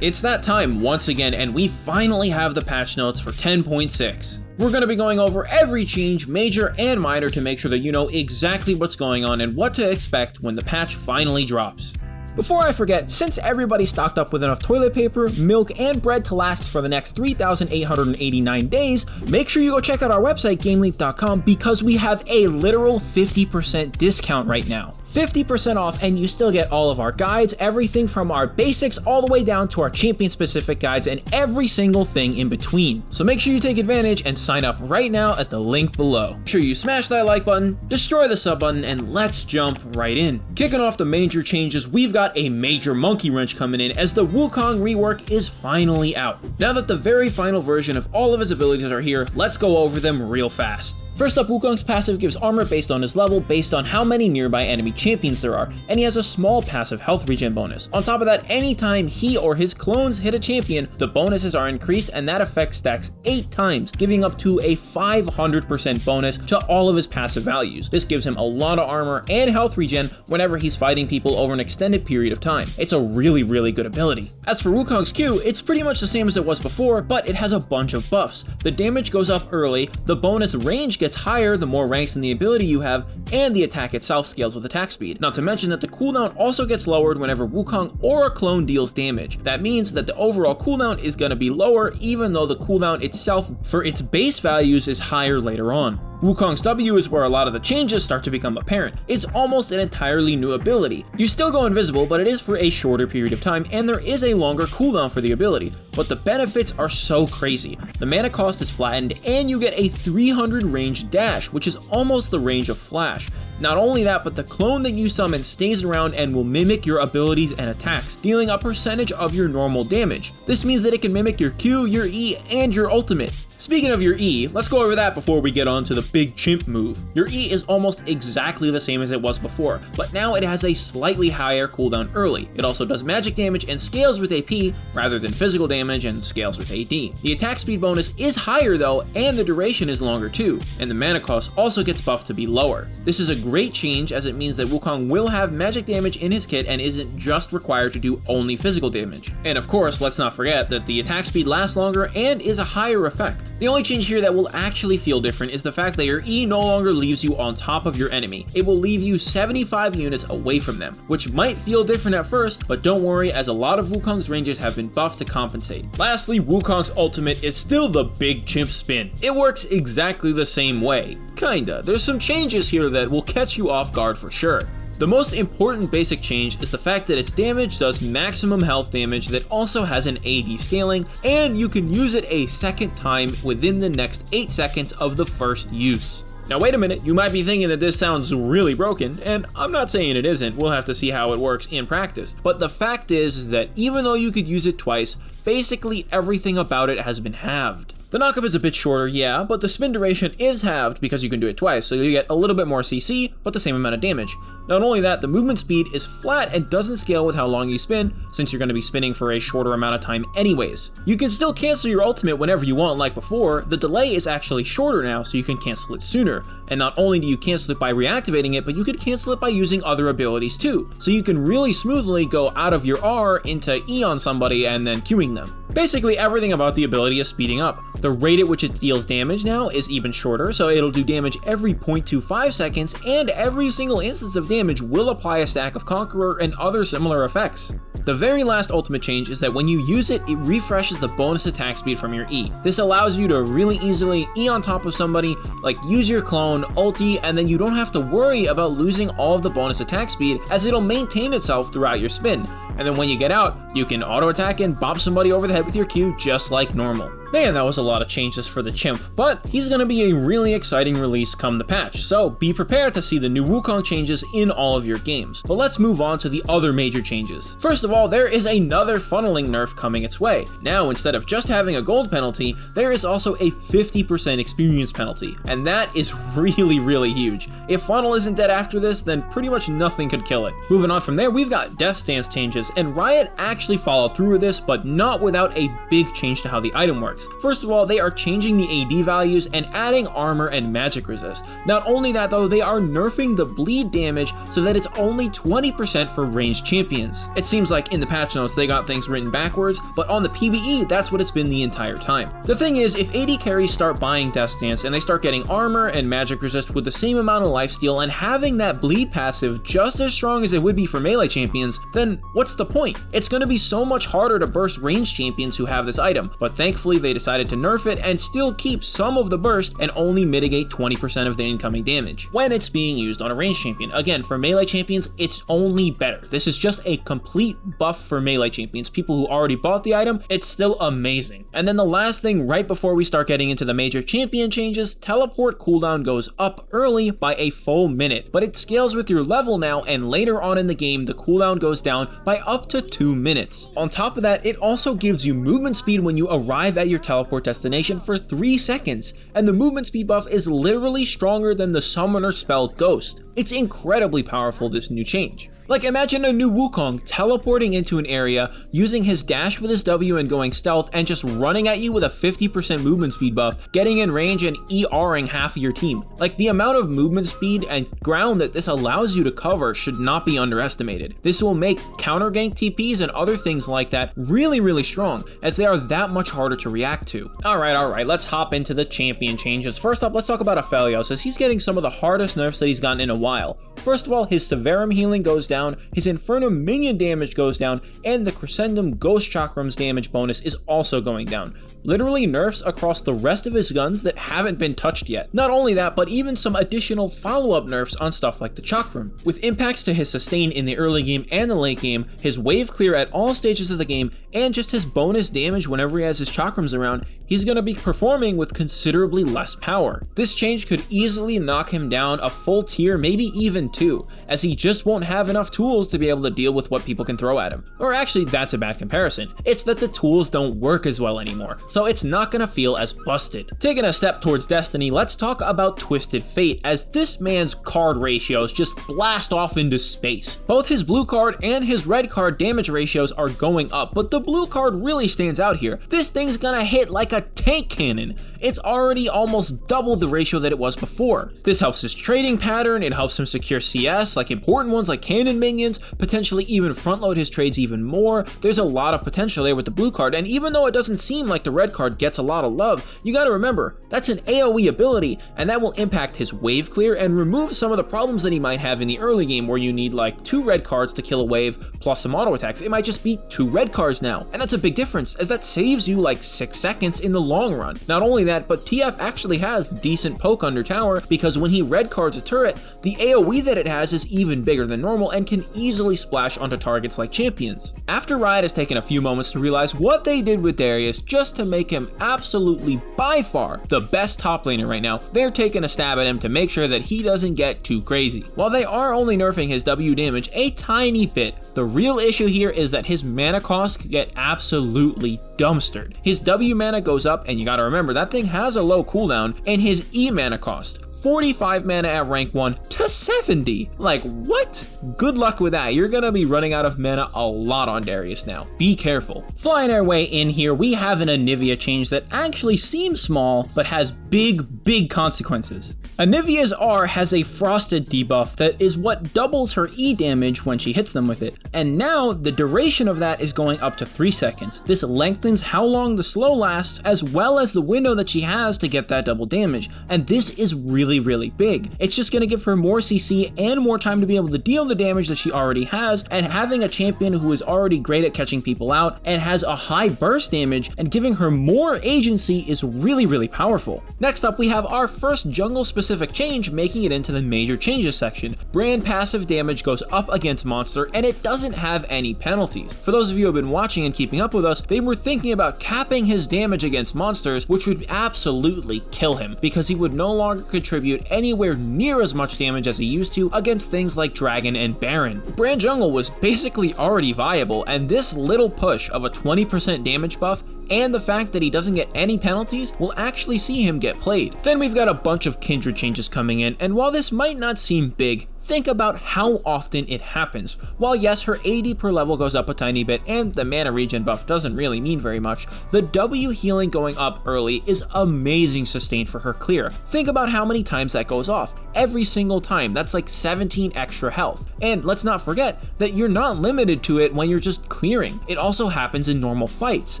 It's that time once again, and we finally have the patch notes for 10.6. We're going to be going over every change, major and minor, to make sure that you know exactly what's going on and what to expect when the patch finally drops. Before I forget, since everybody's stocked up with enough toilet paper, milk, and bread to last for the next 3,889 days, make sure you go check out our website, GameLeap.com, because we have a literal 50% discount right now. 50% off, and you still get all of our guides, everything from our basics all the way down to our champion-specific guides and every single thing in between. So make sure you take advantage and sign up right now at the link below. Make sure you smash that like button, destroy the sub button, and let's jump right in. Kicking off the major changes, we've got a major monkey wrench coming in as the Wukong rework is finally out. Now that the very final version of all of his abilities are here, let's go over them real fast. First up, Wukong's passive gives armor based on his level, based on how many nearby enemy champions there are, and he has a small passive health regen bonus. On top of that, anytime he or his clones hit a champion, the bonuses are increased, and that effect stacks 8 times, giving up to a 500% bonus to all of his passive values. This gives him a lot of armor and health regen whenever he's fighting people over an extended period of time. It's a really good ability. As for Wukong's Q, it's pretty much the same as it was before, but it has a bunch of buffs. The damage goes up early, the bonus range gets higher the more ranks in the ability you have, and the attack itself scales with attack speed. Not to mention that the cooldown also gets lowered whenever Wukong or a clone deals damage. That means that the overall cooldown is going to be lower, even though the cooldown itself for its base values is higher later on. Wukong's W is where a lot of the changes start to become apparent. It's almost an entirely new ability. You still go invisible, but it is for a shorter period of time, and there is a longer cooldown for the ability. But the benefits are so crazy. The mana cost is flattened, and you get a 300 range dash, which is almost the range of Flash. Not only that, but the clone that you summon stays around and will mimic your abilities and attacks, dealing a percentage of your normal damage. This means that it can mimic your Q, your E, and your ultimate. Speaking of your E, let's go over that before we get on to the big chimp move. Your E is almost exactly the same as it was before, but now it has a slightly higher cooldown early. It also does magic damage and scales with AP rather than physical damage and scales with AD. The attack speed bonus is higher though, and the duration is longer too, and the mana cost also gets buffed to be lower. This is a great change as it means that Wukong will have magic damage in his kit and isn't just required to do only physical damage. And of course, let's not forget that the attack speed lasts longer and is a higher effect. The only change here that will actually feel different is the fact that your E no longer leaves you on top of your enemy. It will leave you 75 units away from them, which might feel different at first, but don't worry, as a lot of Wukong's ranges have been buffed to compensate. Lastly, Wukong's ultimate is still the big chimp spin. It works exactly the same way. Kinda. There's some changes here that will catch you off guard for sure. The most important basic change is the fact that its damage does maximum health damage that also has an AD scaling, and you can use it a second time within the next 8 seconds of the first use. Now wait a minute, you might be thinking that this sounds really broken, and I'm not saying it isn't, we'll have to see how it works in practice. But the fact is that even though you could use it twice, basically everything about it has been halved. The knockup is a bit shorter, yeah, but the spin duration is halved because you can do it twice, so you get a little bit more CC, but the same amount of damage. Not only that, the movement speed is flat and doesn't scale with how long you spin, since you're going to be spinning for a shorter amount of time anyways. You can still cancel your ultimate whenever you want like before, the delay is actually shorter now, so you can cancel it sooner. And not only do you cancel it by reactivating it, but you could cancel it by using other abilities too, so you can really smoothly go out of your R into E on somebody and then queuing them. Basically everything about the ability is speeding up. The rate at which it deals damage now is even shorter, so it'll do damage every 0.25 seconds, and every single instance of damage will apply a stack of Conqueror and other similar effects. The very last ultimate change is that when you use it, it refreshes the bonus attack speed from your E. This allows you to really easily E on top of somebody, like use your clone, ulti, and then you don't have to worry about losing all of the bonus attack speed, as it'll maintain itself throughout your spin. And then when you get out, you can auto attack and bop somebody over the head with your Q just like normal. Man, that was a lot of changes for the chimp, but he's going to be a really exciting release come the patch, so be prepared to see the new Wukong changes in all of your games. But let's move on to the other major changes. First of all, there is another funneling nerf coming its way. Now, instead of just having a gold penalty, there is also a 50% experience penalty, and that is really huge. If funnel isn't dead after this, then pretty much nothing could kill it. Moving on from there, we've got death stance changes, and Riot actually followed through with this, but not without a big change to how the item works. reworks. First of all, they are changing the AD values and adding armor and magic resist. Not only that though, they are nerfing the bleed damage so that it's only 20% for ranged champions. It seems like in the patch notes they got things written backwards, but on the PvE that's what it's been the entire time. The thing is, if AD carries start buying Death Dance and they start getting armor and magic resist with the same amount of lifesteal and having that bleed passive just as strong as it would be for melee champions, then what's the point? It's going to be so much harder to burst ranged champions who have this item, but thankfully they decided to nerf it and still keep some of the burst and only mitigate 20% of the incoming damage when it's being used on a ranged champion. Again, for melee champions, it's only better. This is just a complete buff for melee champions. People who already bought the item, it's still amazing. And then the last thing right before we start getting into the major champion changes, teleport cooldown goes up early by a full minute, but it scales with your level now, and later on in the game, the cooldown goes down by up to 2 minutes. On top of that, it also gives you movement speed when you arrive at your teleport destination for 3 seconds, and the movement speed buff is literally stronger than the summoner spell Ghost. It's incredibly powerful, this new change. Like, imagine a new Wukong teleporting into an area, using his dash with his W and going stealth, and just running at you with a 50% movement speed buff, getting in range and ERing half of your team. Like, the amount of movement speed and ground that this allows you to cover should not be underestimated. This will make counter gank TPs and other things like that really, really strong, as they are that much harder to react to. Alright, let's hop into the champion changes. First up, let's talk about Aphelios, as he's getting some of the hardest nerfs that he's gotten in a while. First of all, his Severum healing goes down, his Inferno minion damage goes down, and the Crescendum Ghost Chakram's damage bonus is also going down. Literally nerfs across the rest of his guns that haven't been touched yet. Not only that, but even some additional follow-up nerfs on stuff like the Chakram. With impacts to his sustain in the early game and the late game, his wave clear at all stages of the game, and just his bonus damage whenever he has his Chakrams around, he's going to be performing with considerably less power. This change could easily knock him down a full tier, maybe even 2, as he just won't have enough tools to be able to deal with what people can throw at him. Or actually, that's a bad comparison. It's that the tools don't work as well anymore, so it's not going to feel as busted. Taking a step towards Destiny, let's talk about Twisted Fate, as this man's card ratios just blast off into space. Both his blue card and his red card damage ratios are going up, but the blue card really stands out here. This thing's gonna hit like a tank cannon. It's already almost double the ratio that it was before. This helps his trading pattern, it helps him secure CS, like important ones like cannon minions, potentially even front load his trades even more. There's a lot of potential there with the blue card, and even though it doesn't seem like the red card gets a lot of love, you gotta remember, that's an AoE ability, and that will impact his wave clear and remove some of the problems that he might have in the early game where you need like 2 red cards to kill a wave plus some auto attacks. It might just be 2 red cards now, and that's a big difference, as that saves you like 6 seconds in the long run. Not only that, but TF actually has decent poke under tower, because when he red cards a turret, the AoE that it has is even bigger than normal and can easily splash onto targets like champions. After Riot has taken a few moments to realize what they did with Darius just to make him absolutely by far the best top laner right now, they're taking a stab at him to make sure that he doesn't get too crazy. While they are only nerfing his W damage a tiny bit, the real issue here is that his mana costs get absolutely dumpstered. His W mana goes up, and you gotta remember that thing has a low cooldown, and his E mana cost, 45 mana at rank 1 to 70. Like, what? Good luck with that. You're gonna be running out of mana a lot on Darius now. Be careful. Flying our way in here, we have an Anivia change that actually seems small, but has big consequences. Anivia's R has a frosted debuff that is what doubles her E damage when she hits them with it, and now the duration of that is going up to 3 seconds. This lengthens how long the slow lasts, as well as the window that she has to get that double damage, and this is really big. It's just going to give her more CC and more time to be able to deal the damage that she already has, and having a champion who is already great at catching people out and has a high burst damage and giving her more agency is really powerful. Next up, we have our first jungle specific change making it into the major changes section. Brand passive damage goes up against monster, and it doesn't have any penalties. For those of you who have been watching and keeping up with us, they were thinking about capping his damage against monsters, which would absolutely kill him, because he would no longer contribute anywhere near as much damage as he used to against things like Dragon and Baron. Brand jungle was basically already viable, and this little push of a 20% damage buff and the fact that he doesn't get any penalties will actually see him get get played. Then we've got a bunch of Kindred changes coming in, and while this might not seem big, think about how often it happens. While yes, her AD per level goes up a tiny bit and the mana regen buff doesn't really mean very much, the W healing going up early is amazing sustain for her clear. Think about how many times that goes off. Every single time, that's like 17 extra health. And let's not forget that you're not limited to it when you're just clearing. It also happens in normal fights.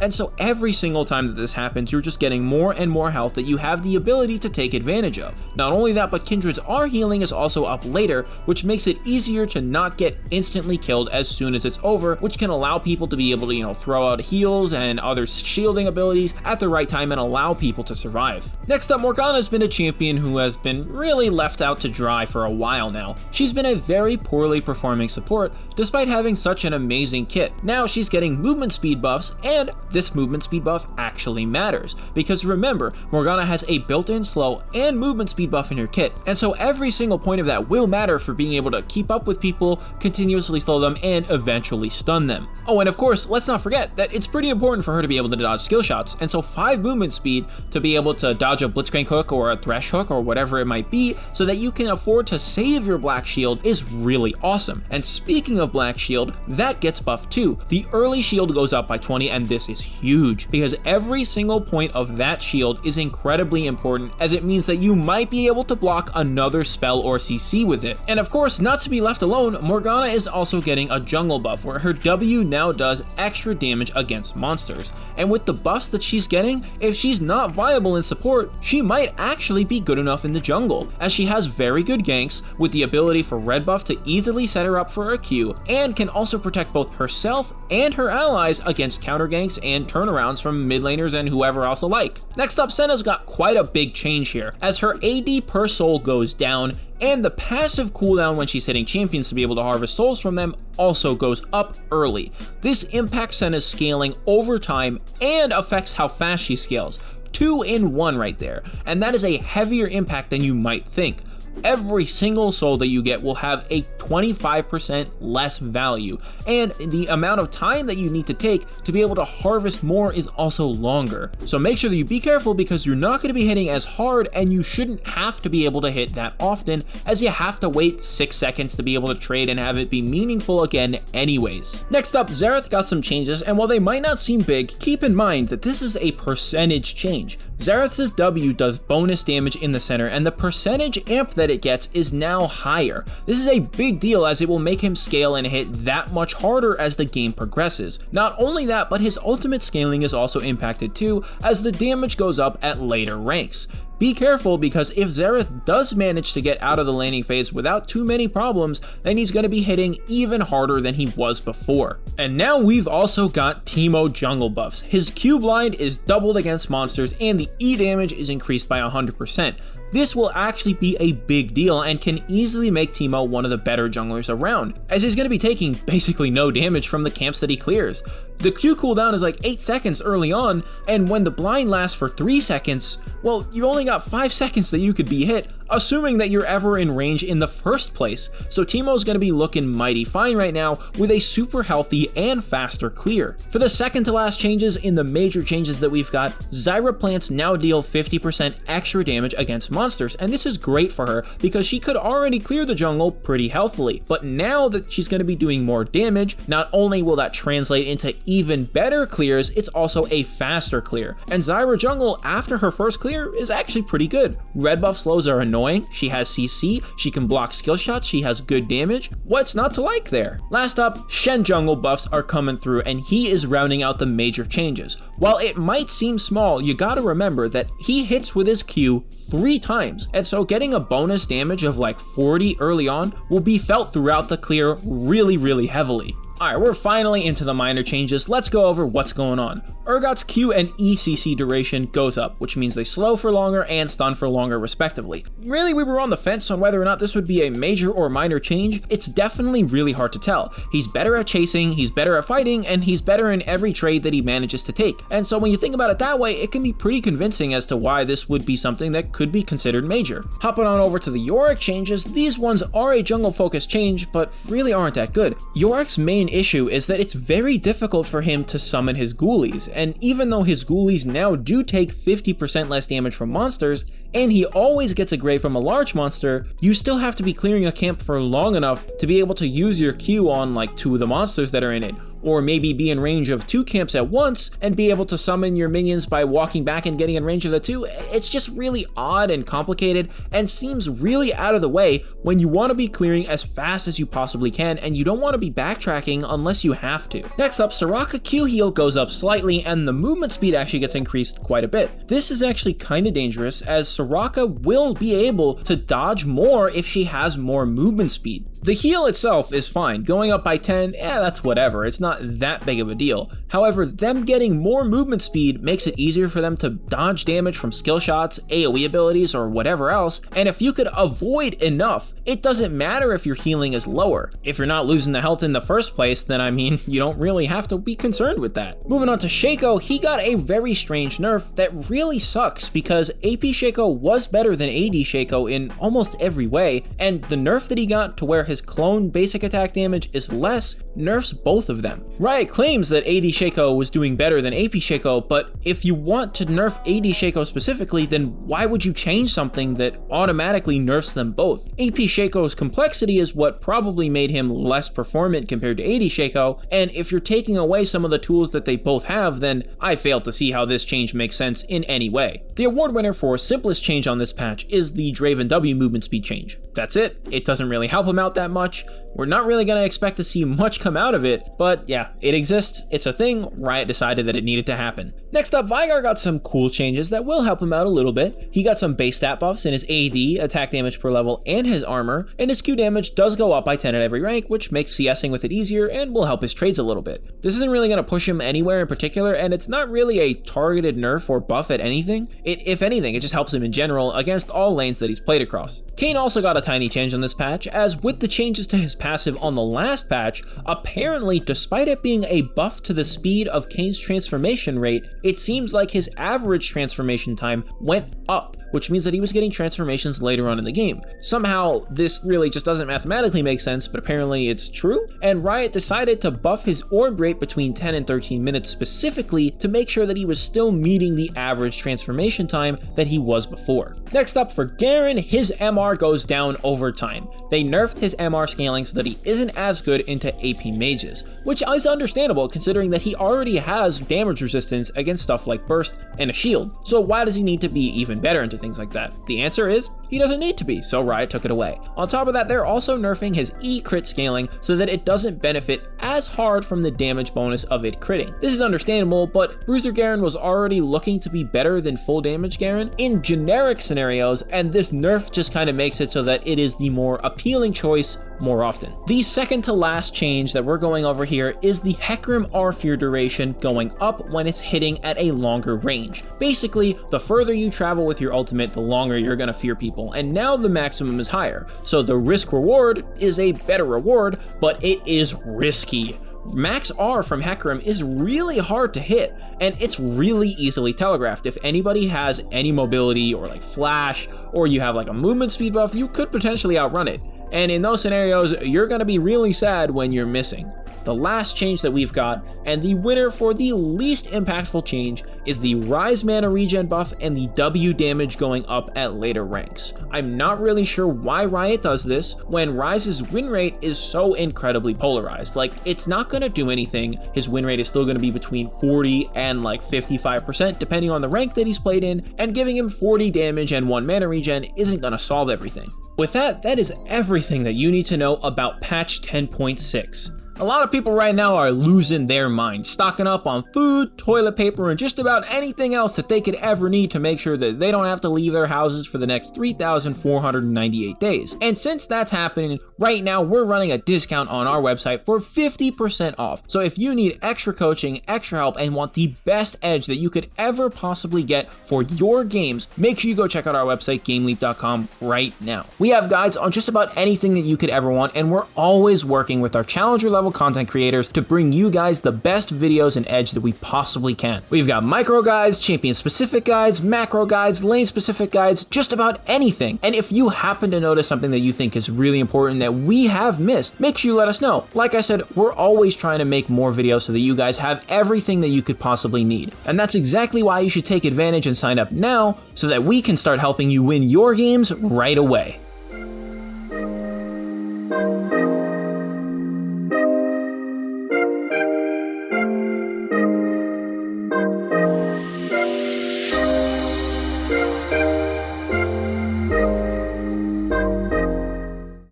And so every single time that this happens, you're just getting more and more health that you have the ability to take advantage of. Not only that, but Kindred's R healing is also up later, which makes it easier to not get instantly killed as soon as it's over, which can allow people to be able to, throw out heals and other shielding abilities at the right time and allow people to survive. Next up, Morgana has been a champion who has been really left out to dry for a while now. She's been a very poorly performing support despite having such an amazing kit. Now she's getting movement speed buffs, and this movement speed buff actually matters because remember, Morgana has a built-in slow and movement speed buff in her kit, and so every single point of that will matter for being able to keep up with people, continuously slow them, and eventually stun them. Oh, and of course, let's not forget that it's pretty important for her to be able to dodge skill shots, and so 5 movement speed to be able to dodge a blitzcrank hook or a thresh hook or whatever it might be so that you can afford to save your black shield is really awesome. And speaking of black shield, that gets buffed too. The early shield goes up by 20, and this is huge because every single point of that shield is incredibly important, as it means that you might be able to block another spell or CC with it. And of course, not to be left alone, Morgana is also getting a jungle buff where her W now does extra damage against monsters. And with the buffs that she's getting, if she's not viable in support, she might actually be good enough in the jungle, as she has very good ganks with the ability for red buff to easily set her up for a Q, and can also protect both herself and her allies against counter ganks and turnarounds from mid laners and whoever else alike. Next up, Senna's got quite a big change here, as her AD per soul goes down, and the passive cooldown when she's hitting champions to be able to harvest souls from them also goes up early. This impacts Senna's scaling over time and affects how fast she scales. 2 in 1 right there, and that is a heavier impact than you might think. Every single soul that you get will have a 25% less value, and the amount of time that you need to take to be able to harvest more is also longer. So make sure that you be careful because you're not going to be hitting as hard, and you shouldn't have to be able to hit that often, as you have to wait 6 seconds to be able to trade and have it be meaningful again anyways. Next up, Xerath got some changes, and while they might not seem big, keep in mind that this is a percentage change. Xerath's W does bonus damage in the center, and the percentage amp that it gets is now higher. This is a big deal as it will make him scale and hit that much harder as the game progresses. Not only that, but his ultimate scaling is also impacted too, as the damage goes up at later ranks. Be careful, because if Xerath does manage to get out of the laning phase without too many problems, then he's going to be hitting even harder than he was before. And now we've also got Teemo jungle buffs. His Q blind is doubled against monsters, and the E damage is increased by 100%. This will actually be a big deal and can easily make Teemo one of the better junglers around, as he's going to be taking basically no damage from the camps that he clears. The Q cooldown is like 8 seconds early on, and when the blind lasts for 3 seconds, well, you only got 5 seconds that you could be hit, assuming that you're ever in range in the first place. So Teemo's going to be looking mighty fine right now with a super healthy and faster clear. For the second to last changes in the major changes that we've got, Zyra plants now deal 50% extra damage against monsters, and this is great for her because she could already clear the jungle pretty healthily. But now that she's going to be doing more damage, not only will that translate into even better clears, it's also a faster clear. And Zyra jungle after her first clear is actually pretty good. Red buff slows are annoying, she has CC, she can block skill shots, she has good damage. What's not to like there? Last up, Shen jungle buffs are coming through, and he is rounding out the major changes. While it might seem small, you gotta remember that he hits with his Q 3 times, and so getting a bonus damage of like 40 early on will be felt throughout the clear really heavily. Alright, we're finally into the minor changes. Let's go over what's going on. Urgot's Q and ECC duration goes up, which means they slow for longer and stun for longer respectively. Really, we were on the fence on whether or not this would be a major or minor change. It's definitely really hard to tell. He's better at chasing, he's better at fighting, and he's better in every trade that he manages to take. And so when you think about it that way, it can be pretty convincing as to why this would be something that could be considered major. Hopping on over to the Yorick changes, these ones are a jungle focused change, but really aren't that good. Yorick's main main issue is that it's very difficult for him to summon his ghoulies, and even though his ghoulies now do take 50% less damage from monsters, and he always gets a grave from a large monster, you still have to be clearing a camp for long enough to be able to use your Q on like 2 of the monsters that are in it, or maybe be in range of 2 camps at once and be able to summon your minions by walking back and getting in range of the 2. It's just really odd and complicated and seems really out of the way when you want to be clearing as fast as you possibly can and you don't want to be backtracking unless you have to. Next up, Soraka Q heal goes up slightly and the movement speed actually gets increased quite a bit. This is actually kind of dangerous as Soraka will be able to dodge more if she has more movement speed. The heal itself is fine, going up by 10, that's whatever, it's not that big of a deal. However, them getting more movement speed makes it easier for them to dodge damage from skill shots, AoE abilities, or whatever else, and if you could avoid enough, it doesn't matter if your healing is lower. If you're not losing the health in the first place, then I mean, you don't really have to be concerned with that. Moving on to Shaco, he got a very strange nerf that really sucks because AP Shaco was better than AD Shaco in almost every way, and the nerf that he got to where his clone basic attack damage is less nerfs both of them. Riot claims that AD Shaco was doing better than AP Shaco, but if you want to nerf AD Shaco specifically, then why would you change something that automatically nerfs them both? AP Shaco's complexity is what probably made him less performant compared to AD Shaco, and if you're taking away some of the tools that they both have, then I fail to see how this change makes sense in any way. The award winner for simplest change on this patch is the Draven W movement speed change. That's it. It doesn't really help him out that much. We're not really going to expect to see much come out of it, but yeah, it exists, it's a thing, Riot decided that it needed to happen. Next up, Veigar got some cool changes that will help him out a little bit. He got some base stat buffs in his AD, attack damage per level, and his armor, and his Q damage does go up by 10 at every rank, which makes CSing with it easier and will help his trades a little bit. This isn't really going to push him anywhere in particular, and it's not really a targeted nerf or buff at anything. If anything, it just helps him in general against all lanes that he's played across. Kaine also got a tiny change on this patch, as with the changes to his passive on the last patch, apparently despite it being a buff to the speed of Kaine's transformation rate, it seems like his average transformation time went up, which means that he was getting transformations later on in the game. Somehow, this really just doesn't mathematically make sense, but apparently it's true, and Riot decided to buff his orb rate between 10 and 13 minutes specifically to make sure that he was still meeting the average transformation time that he was before. Next up for Garen, his MR goes down over time. They nerfed his MR scaling so that he isn't as good into AP mages, which is understandable considering that he already has damage resistance against stuff like burst and a shield. So why does he need to be even better into things like that? The answer is, he doesn't need to be, so Riot took it away. On top of that, they're also nerfing his E crit scaling so that it doesn't benefit as hard from the damage bonus of it critting. This is understandable, but Bruiser Garen was already looking to be better than full damage Garen in generic scenarios, and this nerf just kind of makes it so that it is the more appealing choice more often. The second to last change that we're going over here is the Hecarim R fear duration going up when it's hitting at a longer range. Basically, the further you travel with your ultimate, the longer you're gonna fear people, and now the maximum is higher. So the risk reward is a better reward, but it is risky. Max R from Hecarim is really hard to hit, and it's really easily telegraphed. If anybody has any mobility or like flash, or you have like a movement speed buff, you could potentially outrun it. And in those scenarios, you're gonna be really sad when you're missing. The last change that we've got, and the winner for the least impactful change, is the Ryze mana regen buff and the W damage going up at later ranks. I'm not really sure why Riot does this when Ryze's win rate is so incredibly polarized. Like, it's not gonna do anything. His win rate is still gonna be between 40 and like 55% depending on the rank that he's played in, and giving him 40 damage and 1 mana regen isn't gonna solve everything. With that, that is everything that you need to know about patch 10.6. A lot of people right now are losing their mind, stocking up on food, toilet paper, and just about anything else that they could ever need to make sure that they don't have to leave their houses for the next 3,498 days. And since that's happening, right now we're running a discount on our website for 50% off. So if you need extra coaching, extra help, and want the best edge that you could ever possibly get for your games, make sure you go check out our website, GameLeap.com, right now. We have guides on just about anything that you could ever want, and we're always working with our challenger level level content creators to bring you guys the best videos and edge that we possibly can. We've got micro guides, champion specific guides, macro guides, lane specific guides, just about anything. And if you happen to notice something that you think is really important that we have missed, make sure you let us know. Like I said, we're always trying to make more videos so that you guys have everything that you could possibly need. And that's exactly why you should take advantage and sign up now so that we can start helping you win your games right away.